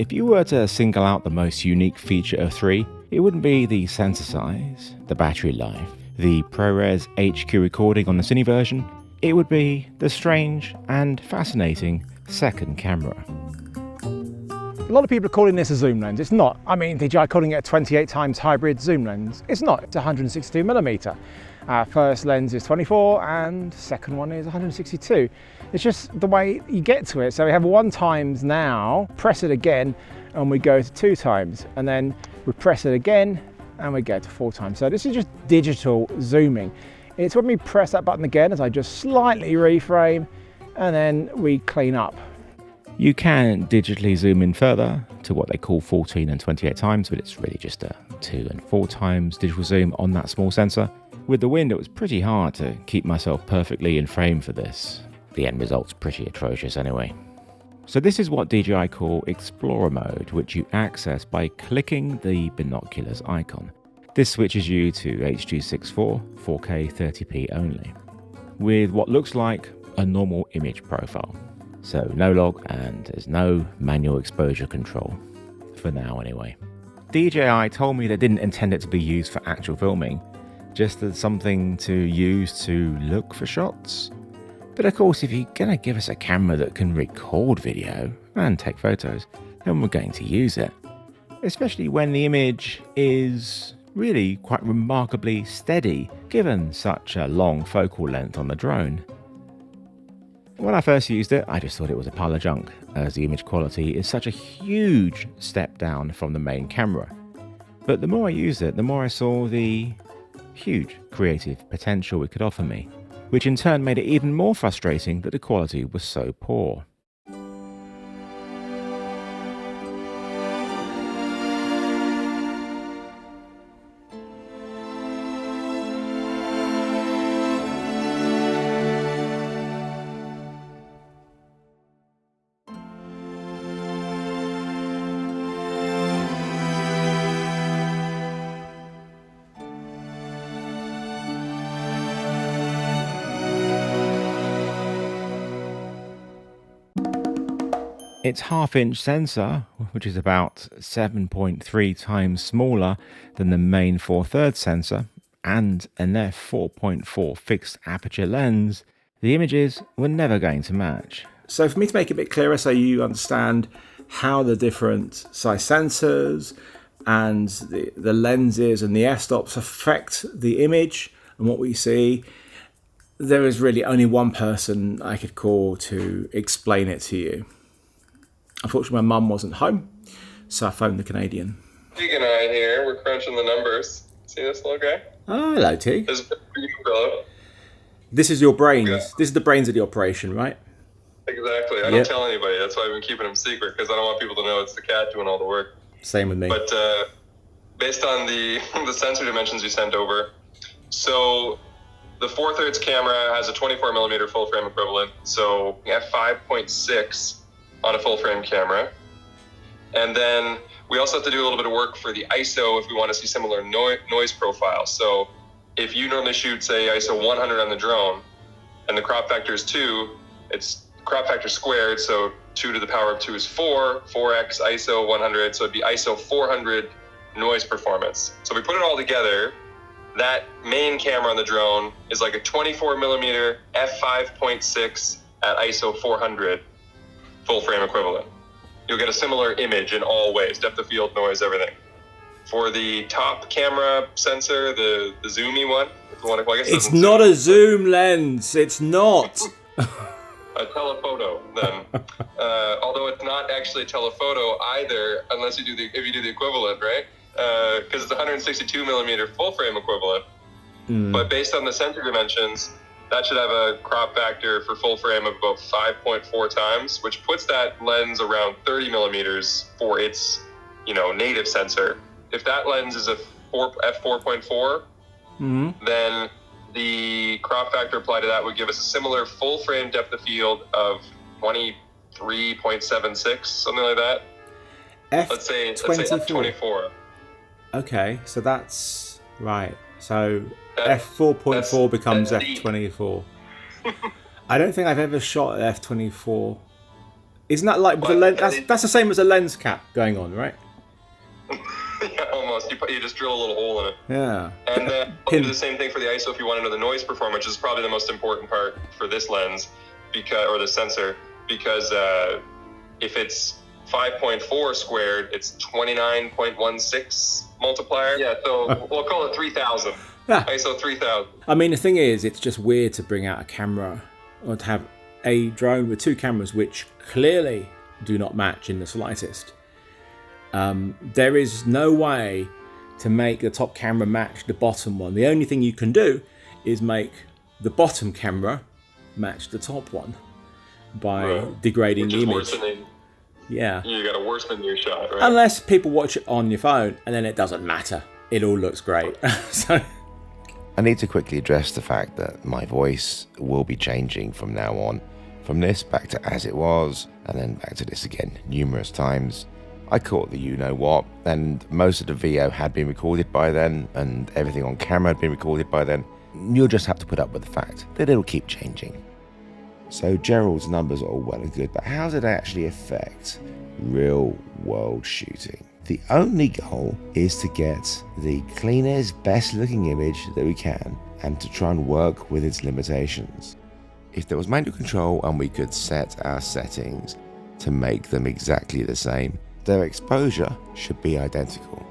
If you were to single out the most unique feature of 3, it wouldn't be the sensor size, the battery life, the ProRes HQ recording on the Cine version. It would be the strange and fascinating second camera. A lot of people are calling this a zoom lens. It's not. I mean, DJI calling it a 28 times hybrid zoom lens. It's not. It's 162mm. First lens is 24 and second one is 162. It's just the way you get to it. So we have 1 times now, press it again, and we go to 2 times. And then we press it again, and we go to 4 times. So this is just digital zooming. It's when we press that button again, as I just slightly reframe, and then we clean up. You can digitally zoom in further to what they call 14 and 28 times, but it's really just a 2 and 4 times digital zoom on that small sensor. With the wind, it was pretty hard to keep myself perfectly in frame for this. The end result's pretty atrocious anyway. So this is what DJI call Explorer mode, which you access by clicking the binoculars icon. This switches you to H.264 4K 30p only, with what looks like a normal image profile. So no log and there's no manual exposure control, for now anyway. DJI told me they didn't intend it to be used for actual filming, just as something to use to look for shots. But of course, if you're gonna give us a camera that can record video and take photos, then we're going to use it. Especially when the image is really quite remarkably steady, given such a long focal length on the drone. When I first used it, I just thought it was a pile of junk, as the image quality is such a huge step down from the main camera. But the more I used it, the more I saw the huge creative potential it could offer me, which in turn made it even more frustrating that the quality was so poor. Its half-inch sensor, which is about 7.3 times smaller than the main 4/3 sensor, and an f4.4 fixed aperture lens, the images were never going to match. So for me to make it a bit clearer so you understand how the different size sensors and the lenses and the f-stops affect the image and what we see, there is really only one person I could call to explain it to you. Unfortunately, my mum wasn't home, so I phoned the Canadian. Teague and I here, we're crunching the numbers. See this little guy? Oh, hello, Teague. This is you, Philip. This is your brains. Yeah. This is the brains of the operation, right? Exactly. I don't tell anybody. That's why I've been keeping them secret, because I don't want people to know it's the cat doing all the work. Same with me. But based on the sensor dimensions you sent over, so the 4/3 camera has a 24mm full frame equivalent, so f5.6 on a full frame camera. And then we also have to do a little bit of work for the ISO if we want to see similar noise profiles. So if you normally shoot, say, ISO 100 on the drone, and the crop factor is 2, it's crop factor squared, so 2 to the power of 2 is 4, 4x ISO 100, so it'd be ISO 400 noise performance. So we put it all together, that main camera on the drone is like a 24mm f5.6 at ISO 400 full frame equivalent. You'll get a similar image in all ways, depth of field, noise, everything. For the top camera sensor, the zoomy one, if you want to, well, I guess it's not a zoom lens. It's not. A telephoto, then. Although it's not actually a telephoto either, unless you do if you do the equivalent, right? Because it's 162mm full frame equivalent. But based on the sensor dimensions, that should have a crop factor for full frame of about 5.4 times, which puts that lens around 30mm for its, native sensor. If that lens is a f4.4, then the crop factor applied to that would give us a similar full frame depth of field of 23.76, something like that. Let's say f24. Okay, so that's right. So f4.4 becomes f24. I don't think I've ever shot at f24. Isn't that like with the lens? That's the same as a lens cap going on, right? Yeah, almost. You just drill a little hole in it. Yeah. And then I'll do the same thing for the ISO if you want to know the noise performance, which is probably the most important part for this lens, or the sensor, because if it's 5.4 squared, it's 29.16 multiplier. Yeah, so we'll call it 3000. Yeah. ISO 3000. I mean, the thing is, it's just weird to bring out a camera or to have a drone with two cameras which clearly do not match in the slightest. There is no way to make the top camera match the bottom one. The only thing you can do is make the bottom camera match the top one by degrading the image. Yeah. You got to worsen your shot, right? Unless people watch it on your phone, and then it doesn't matter. It all looks great. So I need to quickly address the fact that my voice will be changing from now on. From this back to as it was, and then back to this again numerous times. I caught the you-know-what, and most of the video had been recorded by then, and everything on camera had been recorded by then. You'll just have to put up with the fact that it'll keep changing. So Gerald's numbers are all well and good, but how do they actually affect real-world shooting? The only goal is to get the cleanest, best-looking image that we can, and to try and work with its limitations. If there was manual control and we could set our settings to make them exactly the same, their exposure should be identical.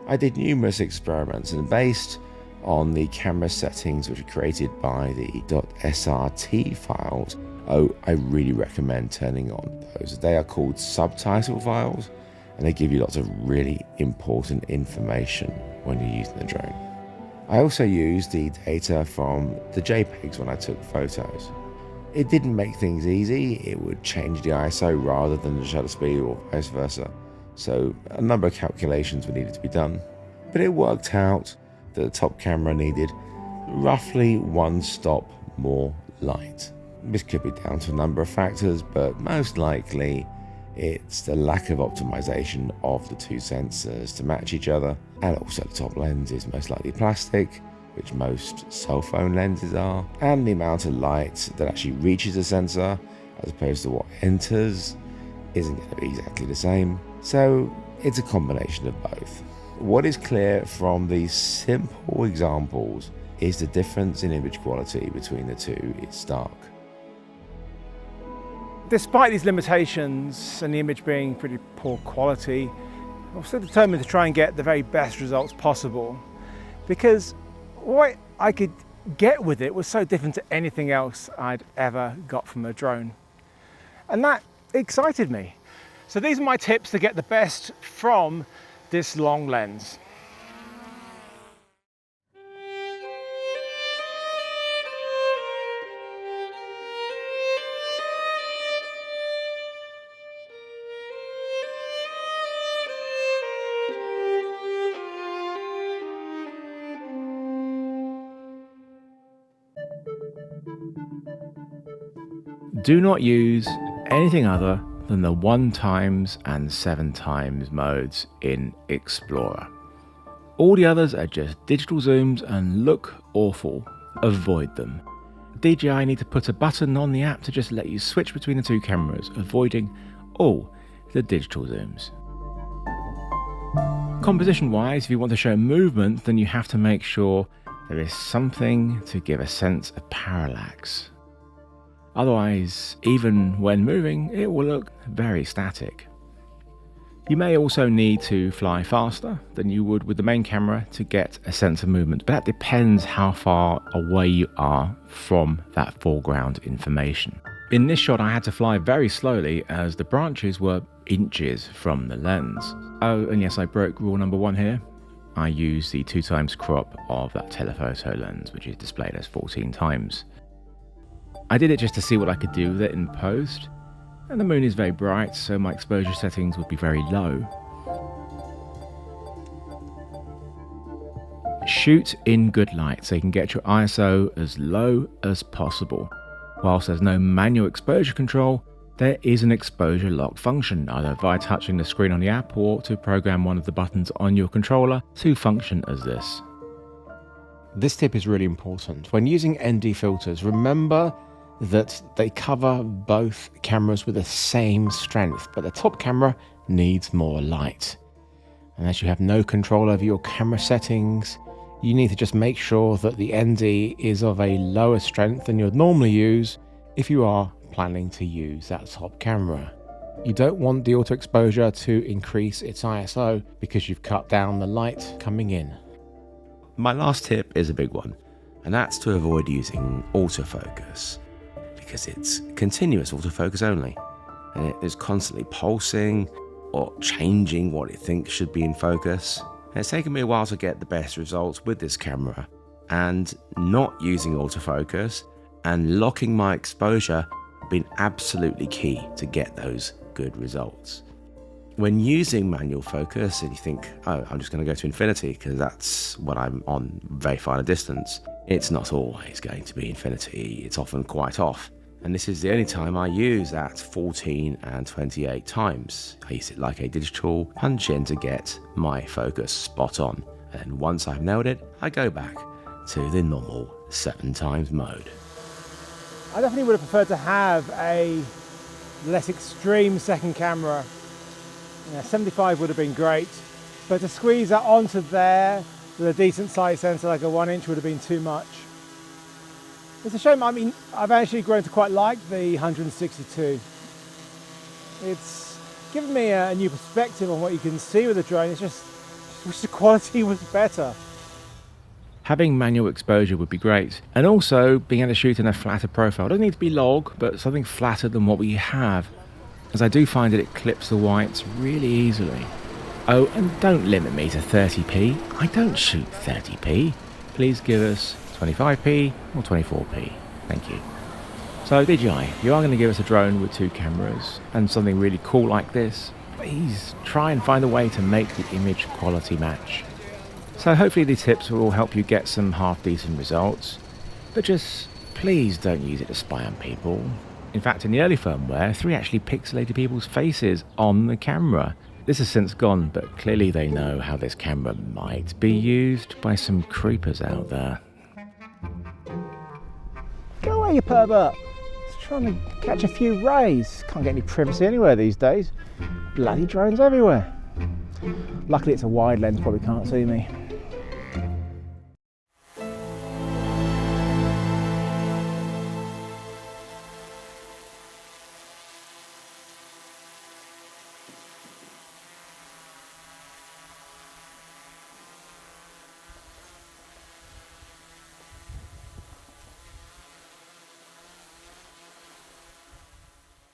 I did numerous experiments, and based on the camera settings which are created by the .srt files, I really recommend turning on those. They are called subtitle files, and they give you lots of really important information when you're using the drone. I also used the data from the JPEGs when I took photos. It didn't make things easy. It would change the ISO rather than the shutter speed or vice versa. So a number of calculations were needed to be done. But it worked out that the top camera needed roughly 1 stop more light. This could be down to a number of factors, but most likely it's the lack of optimization of the two sensors to match each other, and also the top lens is most likely plastic, which most cell phone lenses are, and the amount of light that actually reaches the sensor as opposed to what enters isn't going to be exactly the same. So it's a combination of both. What is clear from these simple examples is the difference in image quality between the two is stark. Despite these limitations and the image being pretty poor quality, I'm still determined to try and get the very best results possible, because what I could get with it was so different to anything else I'd ever got from a drone. And that excited me. So these are my tips to get the best from this long lens. Do not use anything other than the 1x and 7x modes in Explorer. All the others are just digital zooms and look awful. Avoid them. DJI need to put a button on the app to just let you switch between the two cameras, avoiding all the digital zooms. Composition wise, if you want to show movement, then you have to make sure there is something to give a sense of parallax. Otherwise, even when moving, it will look very static. You may also need to fly faster than you would with the main camera to get a sense of movement, but that depends how far away you are from that foreground information. In this shot, I had to fly very slowly as the branches were inches from the lens. Oh, and yes, I broke rule number 1 here. I used the 2x crop of that telephoto lens, which is displayed as 14x. I did it just to see what I could do with it in post, and the moon is very bright, so my exposure settings would be very low. Shoot in good light so you can get your ISO as low as possible. Whilst there's no manual exposure control, there is an exposure lock function, either via touching the screen on the app or to program one of the buttons on your controller to function as this. This tip is really important. When using ND filters, remember that they cover both cameras with the same strength, but the top camera needs more light. And as you have no control over your camera settings, you need to just make sure that the ND is of a lower strength than you'd normally use if you are planning to use that top camera. You don't want the auto exposure to increase its ISO because you've cut down the light coming in. My last tip is a big one, and that's to avoid using autofocus, because it's continuous autofocus only, and it is constantly pulsing or changing what it thinks should be in focus. And it's taken me a while to get the best results with this camera, and not using autofocus and locking my exposure have been absolutely key to get those good results. When using manual focus and you think, oh, I'm just going to go to infinity because that's what I'm on very far a distance, it's not always going to be infinity. It's often quite off. And this is the only time I use that 14 and 28 times. I use it like a digital punch in to get my focus spot on. And once I've nailed it, I go back to the normal 7 times mode. I definitely would have preferred to have a less extreme second camera. 75 would have been great, but to squeeze that onto there with a decent size sensor like a 1-inch would have been too much. It's a shame. I mean, I've actually grown to quite like the 162. It's given me a new perspective on what you can see with a drone. It's just, I wish the quality was better. Having manual exposure would be great, and also being able to shoot in a flatter profile. It doesn't need to be log, but something flatter than what we have, as I do find that it clips the whites really easily. Oh, and don't limit me to 30p. I don't shoot 30p. Please give us 25p or 24p. Thank you. So DJI, you are going to give us a drone with 2 cameras and something really cool like this. Please try and find a way to make the image quality match. So hopefully these tips will all help you get some half decent results, but just please don't use it to spy on people. In fact, in the early firmware, 3 actually pixelated people's faces on the camera. This has since gone, but clearly they know how this camera might be used by some creepers out there. Go away, you pervert. Just trying to catch a few rays. Can't get any privacy anywhere these days. Bloody drones everywhere. Luckily it's a wide lens, probably can't see me.